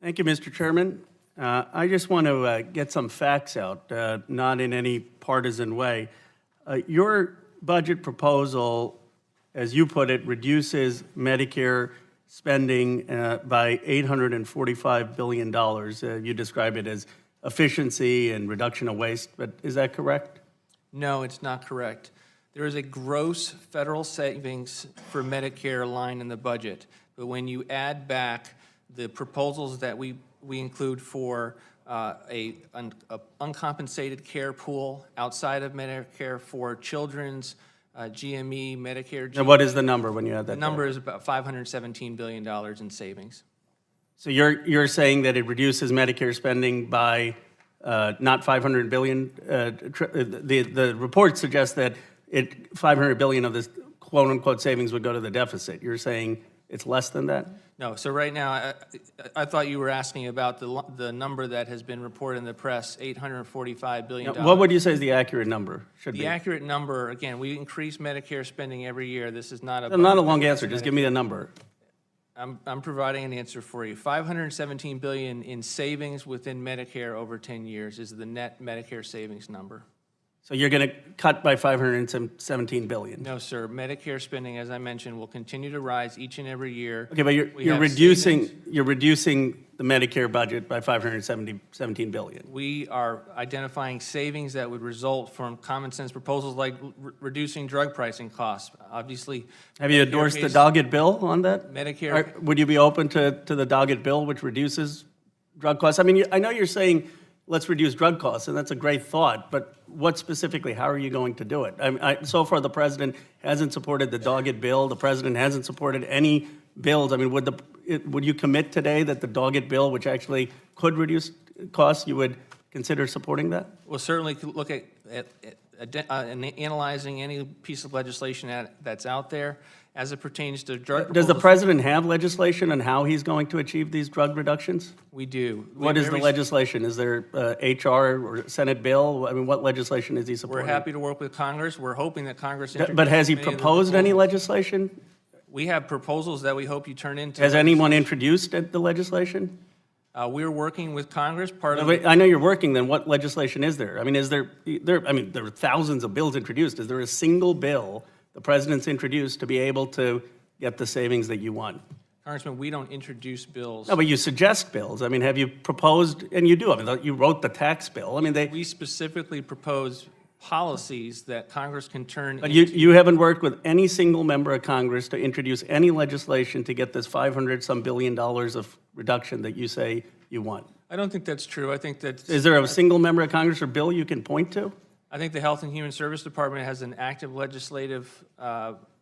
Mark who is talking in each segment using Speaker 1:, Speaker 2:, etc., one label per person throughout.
Speaker 1: Thank you, Mr. Chairman. I just want to get some facts out, not in any partisan way. Your budget proposal, as you put it, reduces Medicare spending by $845 billion. You describe it as efficiency and reduction of waste, but is that correct?
Speaker 2: No, it's not correct. There is a gross federal savings for Medicare line in the budget, but when you add back the proposals that we include for a uncompensated care pool outside of Medicare for children's GME, Medicare.
Speaker 1: And what is the number when you add that?
Speaker 2: The number is about $517 billion in savings.
Speaker 1: So you're saying that it reduces Medicare spending by not 500 billion. The report suggests that 500 billion of this quote unquote savings would go to the deficit. You're saying it's less than that?
Speaker 2: No. So right now, I thought you were asking about the number that has been reported in the press, $845 billion.
Speaker 1: Now, what would you say is the accurate number?
Speaker 2: The accurate number, again, we increase Medicare spending every year. This is not a...
Speaker 1: Not a long answer. Just give me the number.
Speaker 2: I'm providing an answer for you. $517 billion in savings within Medicare over 10 years is the net Medicare savings number.
Speaker 1: So you're going to cut by $517 billion?
Speaker 2: No, sir. Medicare spending, as I mentioned, will continue to rise each and every year.
Speaker 1: Okay, but you're reducing the Medicare budget by $517 billion.
Speaker 2: We are identifying savings that would result from common sense proposals like reducing drug pricing costs. Obviously,
Speaker 1: have you endorsed the dogged bill on that?
Speaker 2: Medicare.
Speaker 1: Would you be open to the dogged bill, which reduces drug costs? I mean, I know you're saying let's reduce drug costs, and that's a great thought, but what specifically, how are you going to do it? So far, the president hasn't supported the dogged bill. The president hasn't supported any bills. I mean, would you commit today that the dogged bill, which actually could reduce costs, you would consider supporting that?
Speaker 2: We'll certainly look at analyzing any piece of legislation that's out there as it pertains to drug.
Speaker 1: Does the president have legislation on how he's going to achieve these drug reductions?
Speaker 2: We do.
Speaker 1: What is the legislation? Is there HR or Senate bill? I mean, what legislation is he supporting?
Speaker 2: We're happy to work with Congress. We're hoping that Congress.
Speaker 1: But has he proposed any legislation?
Speaker 2: We have proposals that we hope you turn into.
Speaker 1: Has anyone introduced the legislation?
Speaker 2: We're working with Congress.
Speaker 1: I know you're working. Then what legislation is there? I mean, there are thousands of bills introduced. Is there a single bill the president's introduced to be able to get the savings that you want?
Speaker 2: Congressman, we don't introduce bills.
Speaker 1: No, but you suggest bills. I mean, have you proposed? And you do. I mean, you wrote the tax bill. I mean,
Speaker 2: we specifically propose policies that Congress can turn.
Speaker 1: But you haven't worked with any single member of Congress to introduce any legislation to get this $500-some billion of reduction that you say you want.
Speaker 2: I don't think that's true. I think that.
Speaker 1: Is there a single member of Congress or bill you can point to?
Speaker 2: I think the Health and Human Service Department has an active legislative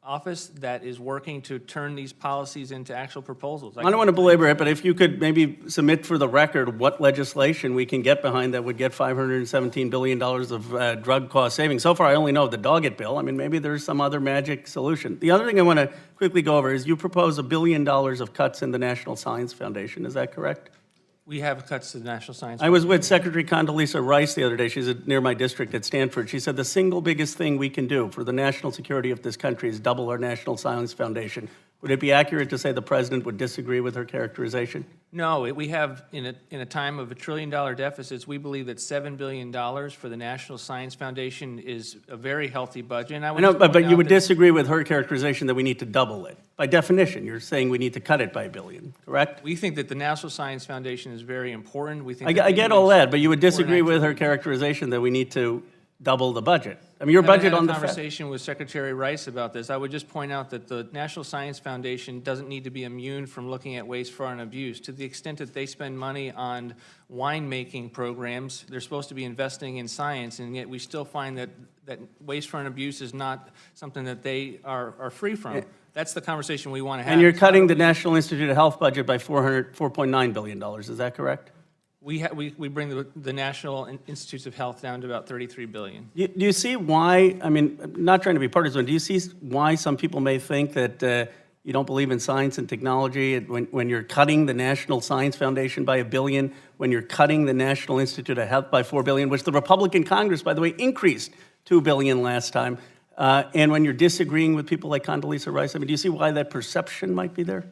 Speaker 2: office that is working to turn these policies into actual proposals.
Speaker 1: I don't want to belabor it, but if you could maybe submit for the record what legislation we can get behind that would get $517 billion of drug cost savings. So far, I only know the dogged bill. I mean, maybe there's some other magic solution. The other thing I want to quickly go over is you propose $1 billion of cuts in the National Science Foundation. Is that correct?
Speaker 2: We have cuts to the National Science
Speaker 1: I was with Secretary Condoleezza Rice the other day. She's near my district at Stanford. She said the single biggest thing we can do for the national security of this country is double our National Science Foundation. Would it be accurate to say the president would disagree with her characterization?
Speaker 2: No, we have, in a time of $1 trillion deficits, we believe that $7 billion for the National Science Foundation is a very healthy budget. And I
Speaker 1: know, but you would disagree with her characterization that we need to double it. By definition, you're saying we need to cut it by $1 billion, correct?
Speaker 2: We think that the National Science Foundation is very important. We think
Speaker 1: I get all that, but you would disagree with her characterization that we need to double the budget. I mean, your budget on the...
Speaker 2: I had a conversation with Secretary Rice about this. I would just point out that the National Science Foundation doesn't need to be immune from looking at waste, fraud, and abuse. To the extent that they spend money on winemaking programs, they're supposed to be investing in science, and yet we still find that waste, fraud, and abuse is not something that they are free from. That's the conversation we want to have.
Speaker 1: And you're cutting the National Institute of Health budget by $4.9 billion. Is that correct?
Speaker 2: We bring the National Institutes of Health down to about $33 billion.
Speaker 1: Do you see why, I mean, not trying to be partisan, do you see why some people may think that you don't believe in science and technology when you're cutting the National Science Foundation by $1 billion, when you're cutting the National Institute of Health by $4 billion, which the Republican Congress, by the way, increased $2 billion last time, and when you're disagreeing with people like Condoleezza Rice? I mean, do you see why that perception might be there?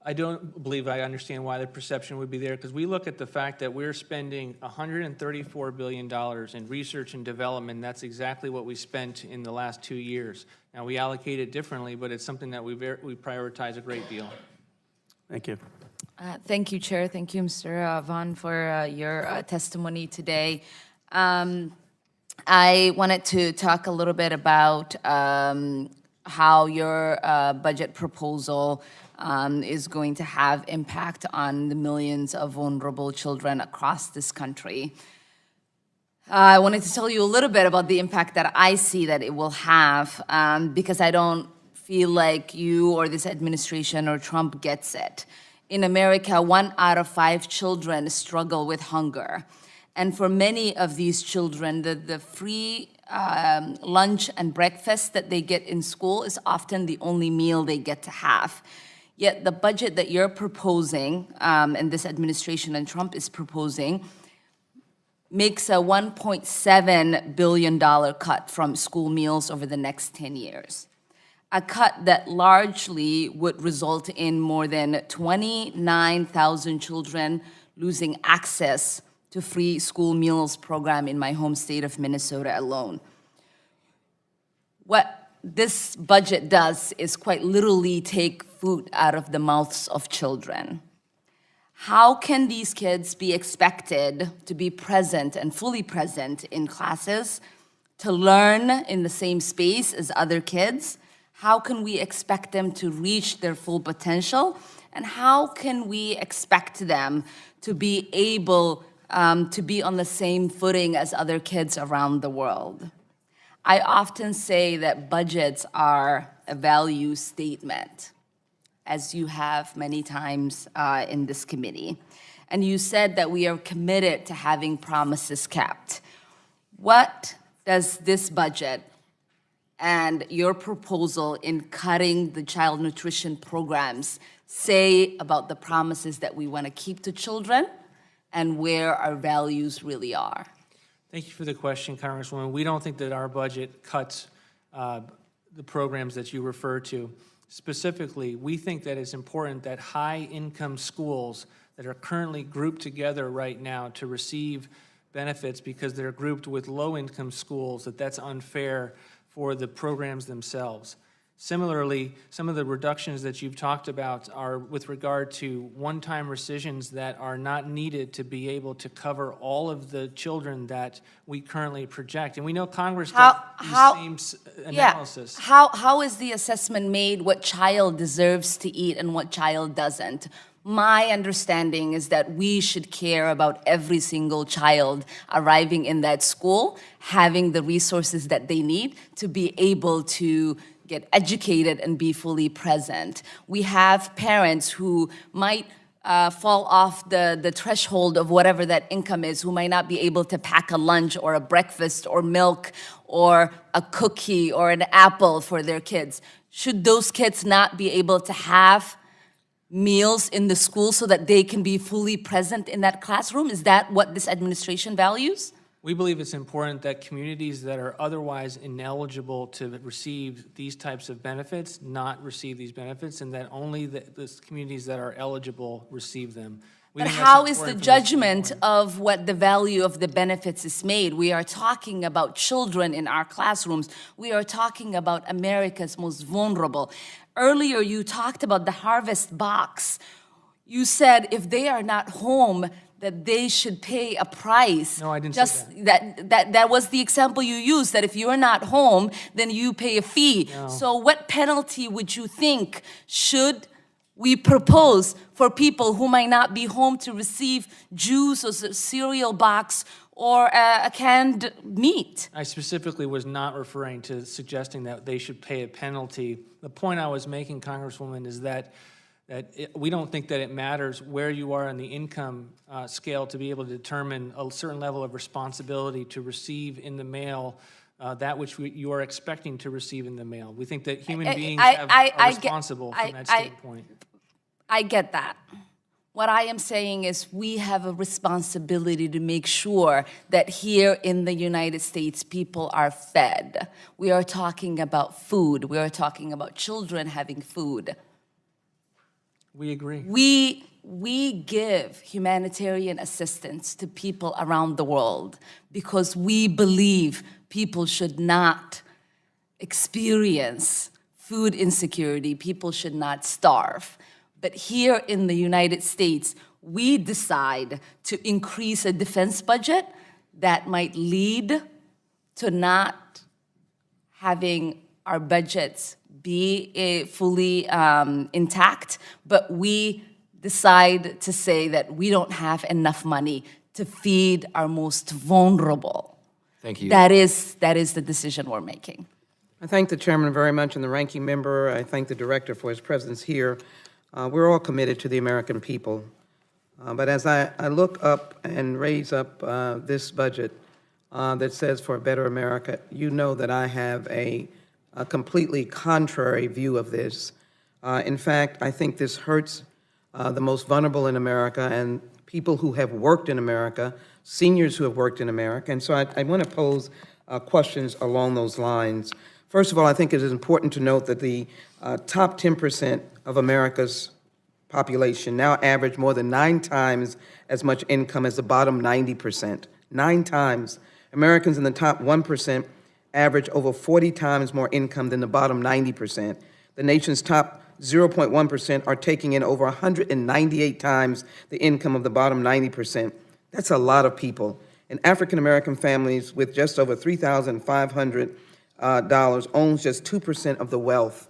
Speaker 2: I don't believe I understand why the perception would be there, because we look at the fact that we're spending $134 billion in research and development. That's exactly what we spent in the last 2 years. Now, we allocate it differently, but it's something that we prioritize a great deal.
Speaker 1: Thank you.
Speaker 3: Thank you, Chair. Thank you, Mr. Vaughn, for your testimony today. I wanted to talk a little bit about how your budget proposal is going to have impact on the millions of vulnerable children across this country. I wanted to tell you a little bit about the impact that I see that it will have, because I don't feel like you or this administration or Trump gets it. In America, 1 out of 5 children struggle with hunger. And for many of these children, the free lunch and breakfast that they get in school is often the only meal they get to have. Yet the budget that you're proposing, and this administration and Trump is proposing, makes a $1.7 billion cut from school meals over the next 10 years. A cut that largely would result in more than 29,000 children losing access to free school meals program in my home state of Minnesota alone. What this budget does is quite literally take food out of the mouths of children. How can these kids be expected to be present and fully present in classes, to learn in the same space as other kids? How can we expect them to reach their full potential? And how can we expect them to be able to be on the same footing as other kids around the world? I often say that budgets are a value statement, as you have many times in this committee. And you said that we are committed to having promises kept. What does this budget and your proposal in cutting the child nutrition programs say about the promises that we want to keep to children and where our values really are?
Speaker 2: Thank you for the question, Congresswoman. We don't think that our budget cuts the programs that you refer to. Specifically, we think that it's important that high-income schools that are currently grouped together right now to receive benefits because they're grouped with low-income schools, that's unfair for the programs themselves. Similarly, some of the reductions that you've talked about are with regard to one-time rescissions that are not needed to be able to cover all of the children that we currently project. And we know Congress does the same analysis.
Speaker 3: Yeah. How is the assessment made what child deserves to eat and what child doesn't? My understanding is that we should care about every single child arriving in that school, having the resources that they need to be able to get educated and be fully present. We have parents who might fall off the threshold of whatever that income is, who might not be able to pack a lunch or a breakfast or milk or a cookie or an apple for their kids. Should those kids not be able to have meals in the school so that they can be fully present in that classroom? Is that what this administration values?
Speaker 2: We believe it's important that communities that are otherwise ineligible to receive these types of benefits not receive these benefits, and that only the communities that are eligible receive them.
Speaker 3: But how is the judgment of what the value of the benefits is made? We are talking about children in our classrooms. We are talking about America's most vulnerable. Earlier, you talked about the harvest box. You said if they are not home, that they should pay a price.
Speaker 2: No, I didn't say that.
Speaker 3: That was the example you used, that if you're not home, then you pay a fee.
Speaker 2: No.
Speaker 3: So what penalty would you think should we propose for people who might not be home to receive juice or a cereal box or a canned meat?
Speaker 2: I specifically was not referring to suggesting that they should pay a penalty. The point I was making, Congresswoman, is that we don't think that it matters where you are on the income scale to be able to determine a certain level of responsibility to receive in the mail that which you are expecting to receive in the mail. We think that human beings are responsible from that standpoint.
Speaker 3: I get that. What I am saying is we have a responsibility to make sure that here in the United States, people are fed. We are talking about food. We are talking about children having food.
Speaker 2: We agree.
Speaker 3: We give humanitarian assistance to people around the world because we believe people should not experience food insecurity, people should not starve. But here in the United States, we decide to increase a defense budget that might lead to not having our budgets be fully intact, but we decide to say that we don't have enough money to feed our most vulnerable.
Speaker 4: Thank you.
Speaker 3: That is the decision we're making.
Speaker 5: I thank the chairman very much and the ranking member. I thank the director for his presence here. We're all committed to the American people. But as I look up and raise up this budget that says for a better America, you know that I have a completely contrary view of this. In fact, I think this hurts the most vulnerable in America and people who have worked in America, seniors who have worked in America. And so I want to pose questions along those lines. First of all, I think it is important to note that the top 10% of America's population now average more than 9 times as much income as the bottom 90%. 9 times. Americans in the top 1% average over 40 times more income than the bottom 90%. The nation's top 0.1% are taking in over 198 times the income of the bottom 90%. That's a lot of people. And African-American families with just over $3,500 owns just 2% of the wealth.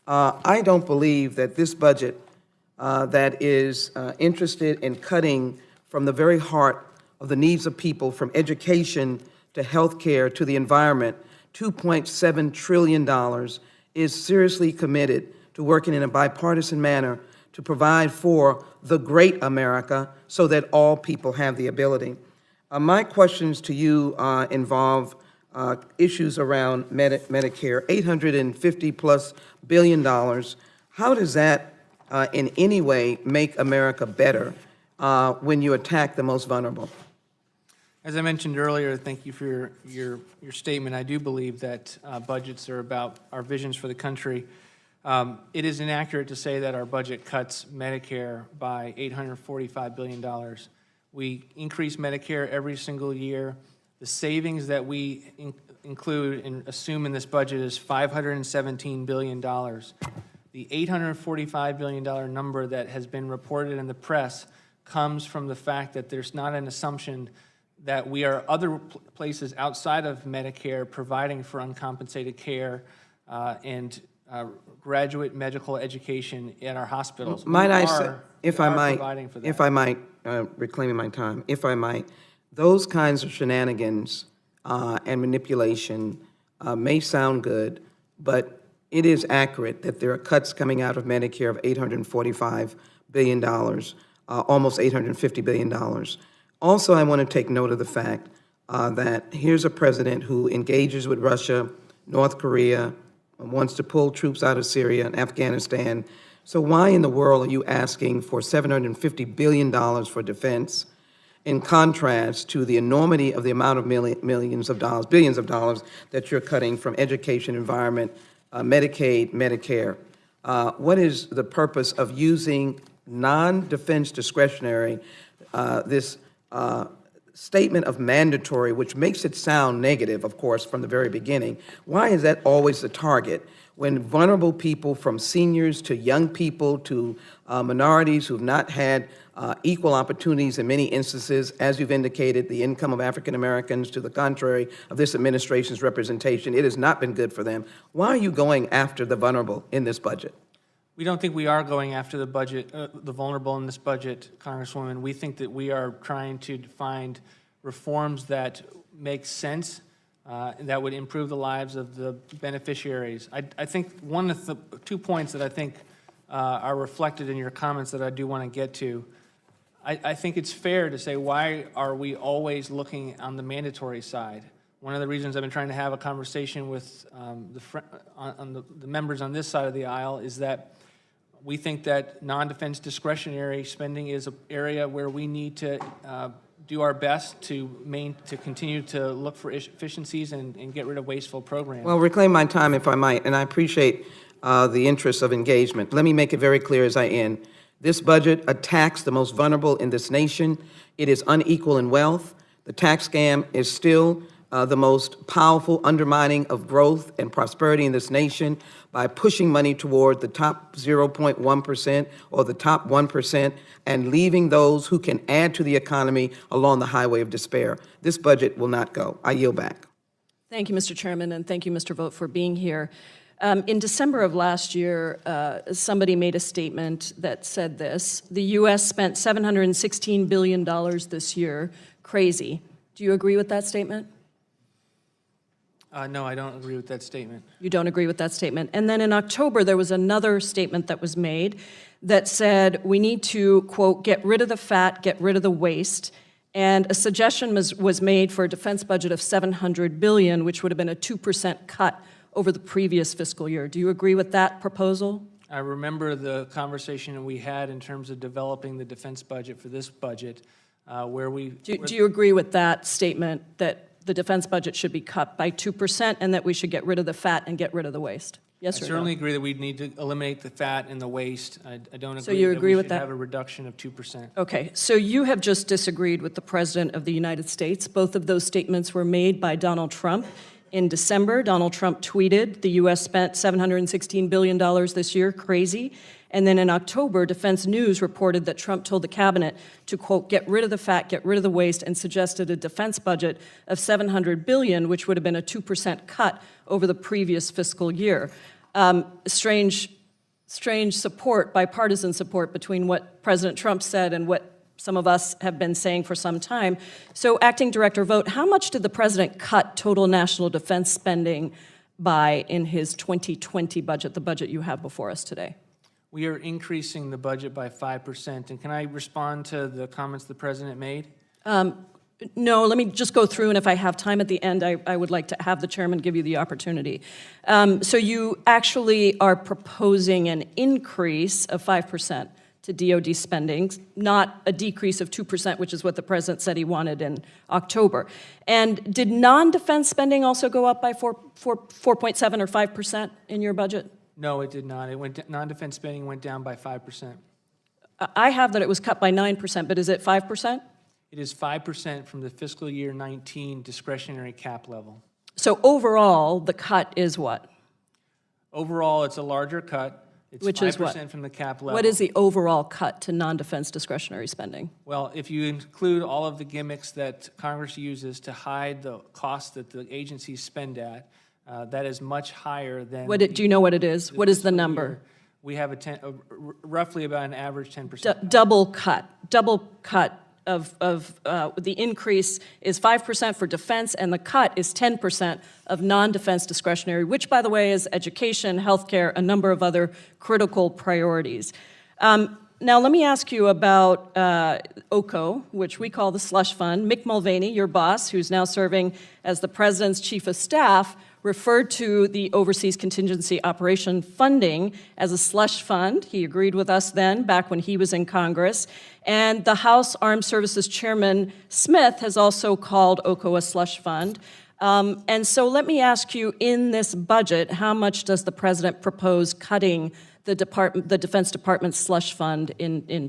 Speaker 5: I don't believe that this budget that is interested in cutting from the very heart of the needs of people, from education to health care to the environment, $2.7 trillion, is seriously committed to working in a bipartisan manner to provide for the great America so that all people have the ability. My questions to you involve issues around Medicare, $850+ billion. How does that in any way make America better when you attack the most vulnerable?
Speaker 2: As I mentioned earlier, thank you for your statement. I do believe that budgets are about our visions for the country. It is inaccurate to say that our budget cuts Medicare by $845 billion. We increase Medicare every single year. The savings that we include and assume in this budget is $517 billion. The $845 billion number that has been reported in the press comes from the fact that there's not an assumption that we are other places outside of Medicare providing for uncompensated care and graduate medical education in our hospitals.
Speaker 5: Might I say,
Speaker 2: if I might,
Speaker 5: reclaiming my time, if I might, those kinds of shenanigans and manipulation may sound good, but it is accurate that there are cuts coming out of Medicare of $845 billion, almost $850 billion. Also, I want to take note of the fact that here's a president who engages with Russia, North Korea, wants to pull troops out of Syria and Afghanistan. So why in the world are you asking for $750 billion for defense, in contrast to the enormity of the amount of billions of dollars that you're cutting from education, environment, Medicaid, Medicare? What is the purpose of using non-defense discretionary, this statement of mandatory, which makes it sound negative, of course, from the very beginning? Why is that always the target when vulnerable people, from seniors to young people to minorities who've not had equal opportunities in many instances, as you've indicated, the income of African Americans, to the contrary of this administration's representation, it has not been good for them. Why are you going after the vulnerable in this budget?
Speaker 2: We don't think we are going after the budget, the vulnerable in this budget, Congresswoman. We think that we are trying to find reforms that make sense, that would improve the lives of the beneficiaries. I think one of the 2 points that I think are reflected in your comments that I do want to get to. I think it's fair to say, why are we always looking on the mandatory side? One of the reasons I've been trying to have a conversation with the members on this side of the aisle is that we think that non-defense discretionary spending is an area where we need to do our best to continue to look for efficiencies and get rid of wasteful programs.
Speaker 5: Well, reclaim my time, if I might, and I appreciate the interests of engagement. Let me make it very clear as I end. This budget attacks the most vulnerable in this nation. It is unequal in wealth. The tax scam is still the most powerful undermining of growth and prosperity in this nation by pushing money toward the top 0.1% or the top 1% and leaving those who can add to the economy along the highway of despair. This budget will not go. I yield back.
Speaker 4: Thank you, Mr. Chairman, and thank you, Mr. Vought, for being here. In December of last year, somebody made a statement that said this: the U.S. spent $716 billion this year. Crazy. Do you agree with that statement?
Speaker 2: No, I don't agree with that statement.
Speaker 4: You don't agree with that statement. And then in October, there was another statement that was made that said we need to, quote, get rid of the fat, get rid of the waste. And a suggestion was made for a defense budget of $700 billion, which would have been a 2% cut over the previous fiscal year. Do you agree with that proposal?
Speaker 2: I remember the conversation that we had in terms of developing the defense budget for this budget, where we...
Speaker 4: Do you agree with that statement that the defense budget should be cut by 2% and that we should get rid of the fat and get rid of the waste? Yes or
Speaker 2: I
Speaker 4: no?
Speaker 2: certainly agree that we need to eliminate the fat and the waste. I don't
Speaker 4: So
Speaker 2: agree
Speaker 4: you
Speaker 2: that
Speaker 4: agree
Speaker 2: we
Speaker 4: with
Speaker 2: should
Speaker 4: that?
Speaker 2: have a reduction of 2%.
Speaker 4: Okay, so you have just disagreed with the President of the United States. Both of those statements were made by Donald Trump. In December, Donald Trump tweeted, the U.S. spent $716 billion this year, crazy. And then in October, Defense News reported that Trump told the cabinet to, quote, get rid of the fat, get rid of the waste, and suggested a defense budget of $700 billion, which would have been a 2% cut over the previous fiscal year. Strange support, bipartisan support between what President Trump said and what some of us have been saying for some time. So, Acting Director Vought, how much did the President cut total national defense spending by in his 2020 budget, the budget you have before us today?
Speaker 2: We are increasing the budget by 5%. And can I respond to the comments the President made?
Speaker 4: No, let me just go through, and if I have time at the end, I would like to have the chairman give you the opportunity. So you actually are proposing an increase of 5% to DOD spending, not a decrease of 2%, which is what the president said he wanted in October. And did non-defense spending also go up by 4.7 or 5% in your budget?
Speaker 2: No, it did not. Non-defense spending went down by 5%.
Speaker 4: I have that it was cut by 9%, but is it 5%?
Speaker 2: It is 5% from the fiscal year 19 discretionary cap level.
Speaker 4: So overall, the cut is what?
Speaker 2: Overall, it's a larger cut. It's
Speaker 4: Which
Speaker 2: 5%
Speaker 4: is what?
Speaker 2: from the cap level.
Speaker 4: What is the overall cut to non-defense discretionary spending?
Speaker 2: Well, if you include all of the gimmicks that Congress uses to hide the cost that the agencies spend at, that is much higher than...
Speaker 4: Do you know what it is? What is the
Speaker 2: fiscal
Speaker 4: number?
Speaker 2: year. We have roughly about an average 10%.
Speaker 4: Double cut of the increase is 5% for defense, and the cut is 10% of non-defense discretionary, which, by the way, is education, healthcare, a number of other critical priorities. Now, let me ask you about OCO, which we call the slush fund. Mick Mulvaney, your boss, who's now serving as the president's chief of staff, referred to the Overseas Contingency Operation funding as a slush fund. He agreed with us then, back when he was in Congress. And the House Armed Services Chairman Smith has also called OCO a slush fund. And so let me ask you, in this budget, how much does the president propose cutting the Defense Department's slush fund in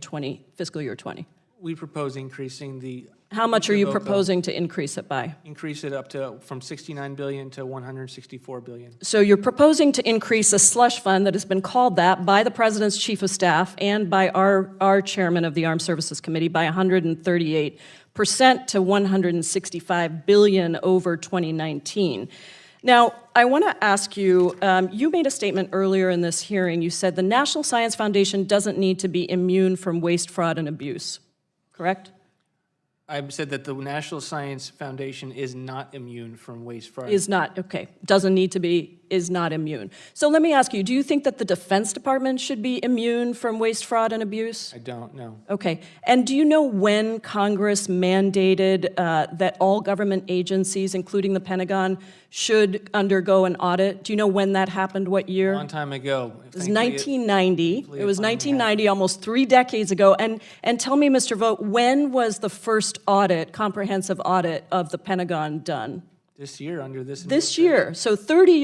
Speaker 4: fiscal year 20?
Speaker 2: We propose increasing the...
Speaker 4: How much are you proposing to increase it by?
Speaker 2: Increase it up to from $69 billion to $164 billion.
Speaker 4: So you're proposing to increase a slush fund that has been called that by the President's Chief of Staff and by our chairman of the Armed Services Committee by 138% to $165 billion over 2019. Now, I want to ask you, you made a statement earlier in this hearing. You said the National Science Foundation doesn't need to be immune from waste, fraud, and abuse, correct?
Speaker 2: I said that the National Science Foundation is not immune from waste, fraud.
Speaker 4: Is not, okay, doesn't need to be, is not immune. So let me ask you, do you think that the Defense Department should be immune from waste, fraud, and abuse?
Speaker 2: I don't know.
Speaker 4: Okay, and do you know when Congress mandated that all government agencies, including the Pentagon, should undergo an audit? Do you know when that happened, what year?
Speaker 2: A long time ago.
Speaker 4: It was 1990. It was
Speaker 2: finally
Speaker 4: 1990, almost 3 decades ago. And tell me, Mr. Vought, when was the first audit, comprehensive audit of the Pentagon done?
Speaker 2: This year, under this.
Speaker 4: This year. So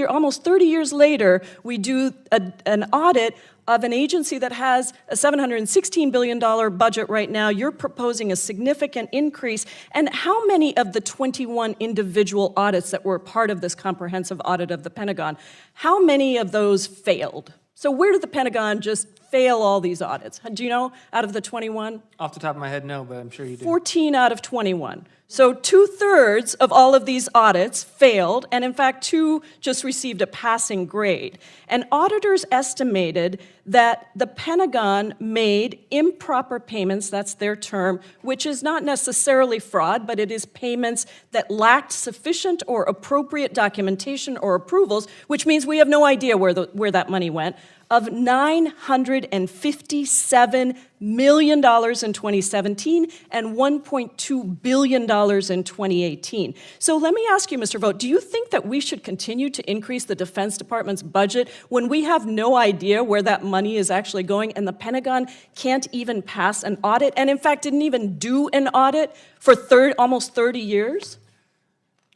Speaker 4: almost 30 years later, we do an audit of an agency that has a $716 billion budget right now. You're proposing a significant increase. And how many of the 21 individual audits that were part of this comprehensive audit of the Pentagon, how many of those failed? So where did the Pentagon just fail all these audits? Do you know, out of the 21?
Speaker 2: Off the top of my head, no, but I'm sure you do.
Speaker 4: 14 out of 21. So 2/3 of all of these audits failed, and in fact, 2 just received a passing grade. And auditors estimated that the Pentagon made improper payments, that's their term, which is not necessarily fraud, but it is payments that lacked sufficient or appropriate documentation or approvals, which means we have no idea where that money went, of $957 million in 2017 and $1.2 billion in 2018. So let me ask you, Mr. Vought, do you think that we should continue to increase the Defense Department's budget when we have no idea where that money is actually going and the Pentagon can't even pass an audit, and in fact didn't even do an audit for almost 30 years?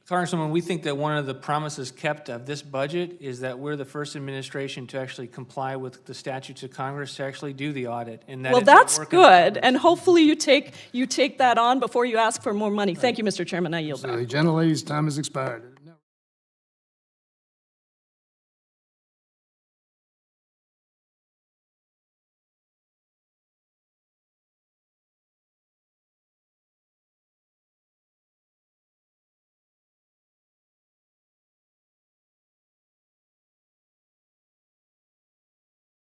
Speaker 2: Congresswoman, we think that one of the promises kept of this budget is that we're the first administration to actually comply with the statutes of Congress to actually do the audit. And that
Speaker 4: Well,
Speaker 2: it's a
Speaker 4: that's
Speaker 2: work in
Speaker 4: good,
Speaker 2: progress.
Speaker 4: and hopefully you take that on before you ask for more money. Thank you, Mr. Chairman. I yield back.
Speaker 6: The gentlelady's time has expired.